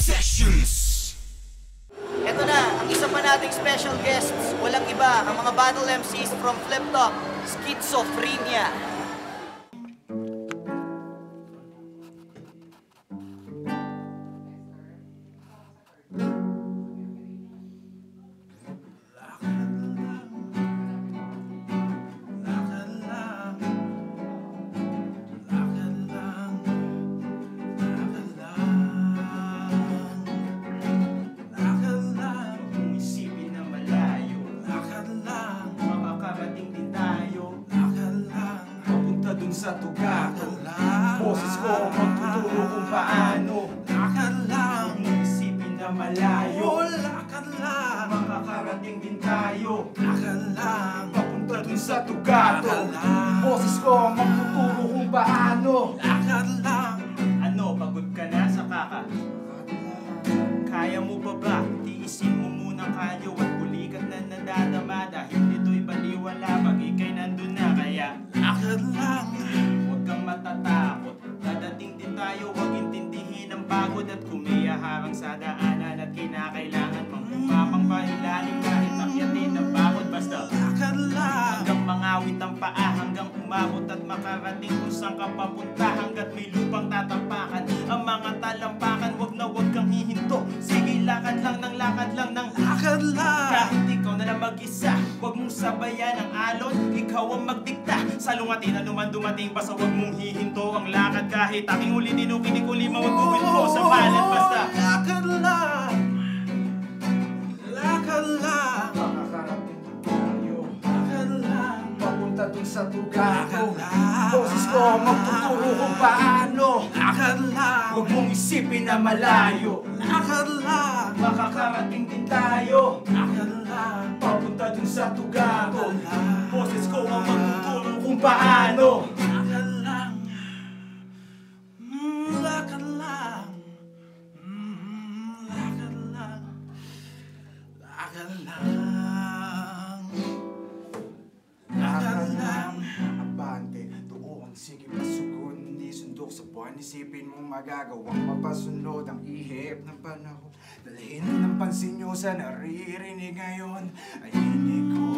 Sessions. Ito na, ang isa pa nating special guests. Walang iba, ang mga battle MCs from Flip Top, Schizophrenia. Sa tugato, boses ko magtuturo kung paano. Lakad lang, isipin na malayo. Lakad lang, makakarating din tayo. Lakad lang, papunta dun sa tugato. Boses ko magtuturo kung paano. Lakad lang. Ano, pagod ka na sa kaka? Kaya mo pa ba? Tiisin mo muna kayo at bulikat na nadadama. Dahil dito'y baliwala pag ika'y nandun na. Kaya lakad lang, huwag kang matatakot. Dadating din tayo, huwag intindihin ang pagod. At kumiyaharang sa daanan at kinakailangan mangkumamang pahilalim kahit akyatin ang pagod. Basta lakad lang, hanggang mangawit ang paa, hanggang umabot at makarating kung saan ka papunta. Hanggat may lupang tatapakan ang mga talampakan. Huwag kang hihinto, sige lakad lang ng lakad lang ng lakad lang. Kahit ikaw na lang mag-isa, huwag mong sabayan ang alon, ikaw ang magdikta. Sa lungatin na naman dumating, basta huwag mong hihinto ang lakad. Kahit aking ulitin o kinikulima, huwag uwin mo sa palan. Basta lakad lang, lakad lang. Makakarating tayo, lakad lang, papunta dun sa tugato. Boses ko magtuturo kung paano. Lakad lang, huwag mong isipin na malayo. Lakad lang, makakarating din tayo. Lakad lang, papunta dun sa tugato. Boses ko magtuturo kung paano. Lakad lang, lakad lang, lakad lang, lakad lang, lakad lang. Abante, doon, sige pasugon. Hindi sundok sa buwan, isipin mong magagawang mapasunod ang ihip ng panahon. Dalhin ng pansin nyo sa naririnig ngayon ay hinig ko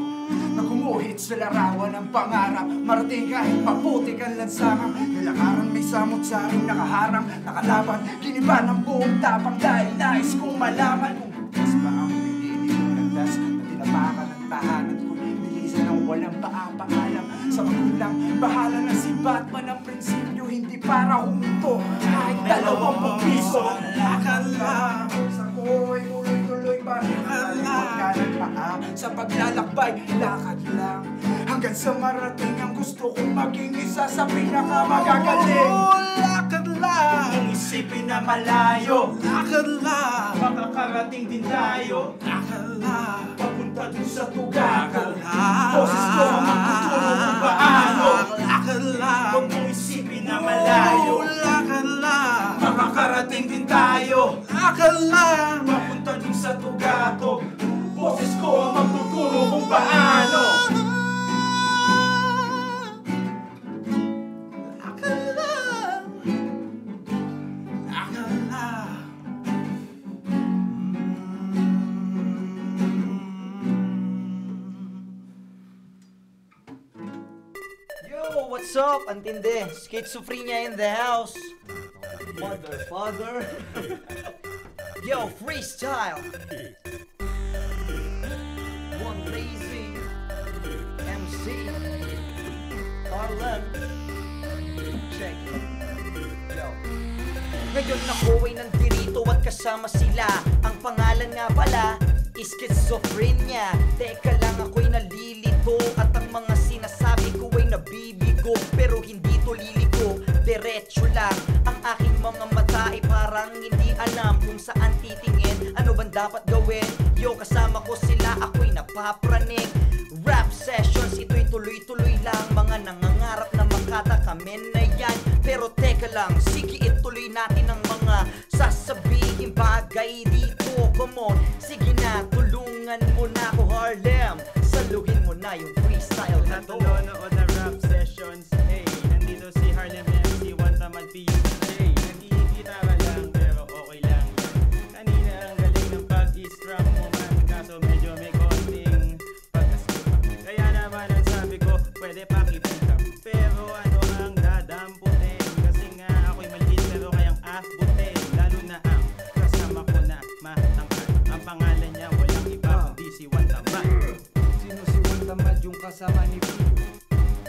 na gumuhit sa larawan ng pangarap. Marating kahit maputik ang lansangan, nilakaran may samot sa aking nakaharang. Nakalaban, giniba ng buong tapang dahil nais kong malaman kung bukas ba ang pinili kong landas na tinapakan ng tahanan ko. Bilisan ng walang paapaalam sa magulang, bahala na si Batman. Ang prinsipyo hindi para huminto kahit 20 piso. Lakad lang, sa ko'y tuloy-tuloy pa rin. Lakad lang, kanan paa sa paglalakbay. Lakad lang, hanggang sa marating ang gusto kong maging isa sa pinakamagagaling. Lakad lang, kung isipin na malayo. Lakad lang, makakarating din tayo. Lakad lang, papunta dun sa tugato. Boses ko magtuturo kung paano. Lakad lang, huwag mong isipin na malayo. Lakad lang, makakarating din tayo. Lakad lang, papunta dun sa tugato. Boses ko magtuturo kung paano. Lakad lang, lakad lang. Yo, what's up? Antindi, Schizophrenia in the house. Mother, father. Yo, freestyle. One lazy MC Harlem. Check it. Yo. Ngayon ako ay nandirito at kasama sila. Ang pangalan nga pala is Schizophrenia. Teka lang, ako'y nalilito at ang mga sinasabi ko ay nabibigo. Pero hindi to liliko, diretso lang. Ang aking mga mata ay parang hindi alam kung saan titingin. Ano bang dapat gawin? Yo, kasama ko sila, ako'y napapraning. Rap sessions, ito'y tuloy-tuloy lang. Mga nangangarap na makata kami na yan. Pero teka lang, sige ituloy natin ang mga sasabihin bagay dito. Come on, sige na, tulungan mo na ako Harlem. Saluhin mo na yung freestyle na to. Nanonood na rap sessions. Hey, nandito si Harlem MC, one tamad PUJ. Nagigitara lang pero okay lang. pwede pakipunta. Pero ano ang dadamputin? Kasi nga ako'y maliit pero kayang abutin. Lalo na ang kasama ko na matangkad. Ang pangalan niya walang iba kundi si Juan Tamad. Sino si Juan Tamad yung kasama ni Pio?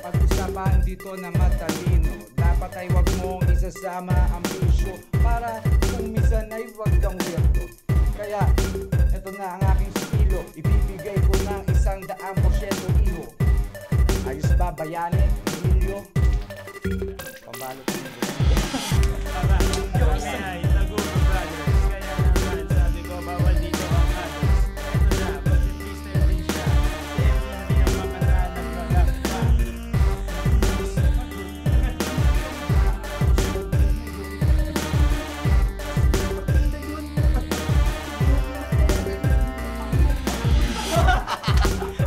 Pag-usapahan dito na matalino. Dapat ay wag mong isasama ang bisyo para kung minsan ay wag kang weirdo. Kaya eto na ang aking estilo. Ibibigay ko ng 100% iho. Ayos ba bayani, Emilio? Pabalot ko nito. Aba, kami ay Tagubo Brothers. Kaya naman sabi ko bawal dito ang others. Eto na, mag-freestyle din siya. Dahil hindi ang mga nagbalag pa.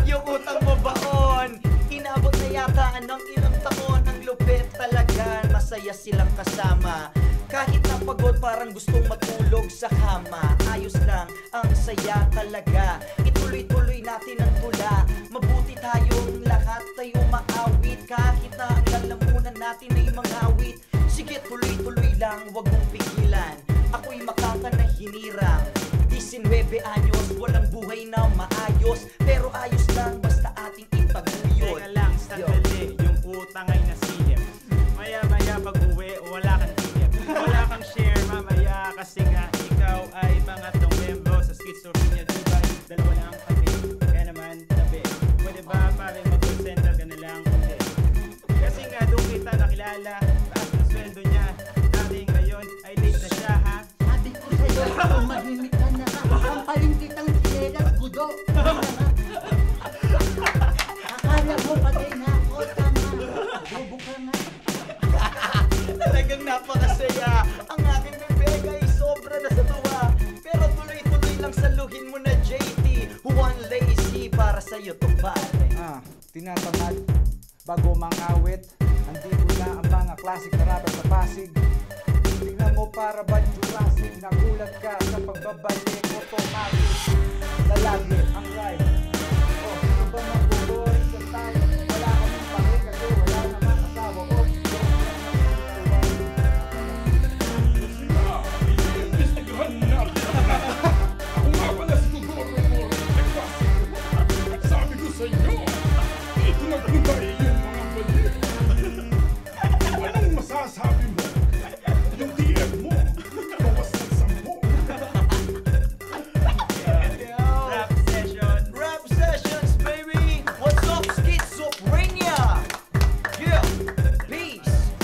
Yung utang mo baon, inabot na yata ng ilang taon. Ang lupit talaga, masaya silang kasama. Kahit napagod parang gustong matulog sa kama. Ayos lang, ang saya talaga. Ituloy-tuloy natin ang tula. Mabuti tayong lahat tayo maawit. Kahit na ang lalamunan natin ay mangawit. Sige tuloy-tuloy lang, wag mong pigilan. Ako'y makaka na hinirang 19 anyos, walang buhay na maayos. Pero ayos lang, basta ating ipaguyod. Teka lang, sandali, yung utang ay nasilip. Maya-maya pag-uwi, wala kang tip. Wala kang share mamaya kasi nga ikaw ay pangatlong membro sa schizophrenia, diba? Dalawa lang ang kami, kaya naman tabi. Pwede ba pare mag-call center ka na lang ulit? Kasi nga doon kita nakilala, taas na sweldo niya. Dati ngayon ay late na siya, ha? Sabi ko sa'yo, mahimik ka na ka. Ang paling kitang sinelas, gudo. Akala mo patay na ako, tama. Bobo ka nga. Talagang napakasaya. Ang aking bebega ay sobra na sa tuwa. Pero tuloy-tuloy lang saluhin mo na JT. Juan Lazy para sa'yo to pare. Tinatamad bago mangawit. Andito na ang mga classic na rapper sa Pasig. Tingnan mo para ba Jurassic? Nagulat ka sa pagbabalik automatic. Lalagi ang ride. Oh, ano ba mag-boring sa time? Wala kaming pake kasi wala namang asawa ko. Investigahan natin. Ako nga pala si Gugoro mo. Sabi ko sa inyo, dito nagpunta yung mga baliw. Anong masasabi mo? Yung DM mo, bawas ng 10. Rap session. Rap sessions, baby! What's up, Schizophrenia? Yeah, peace!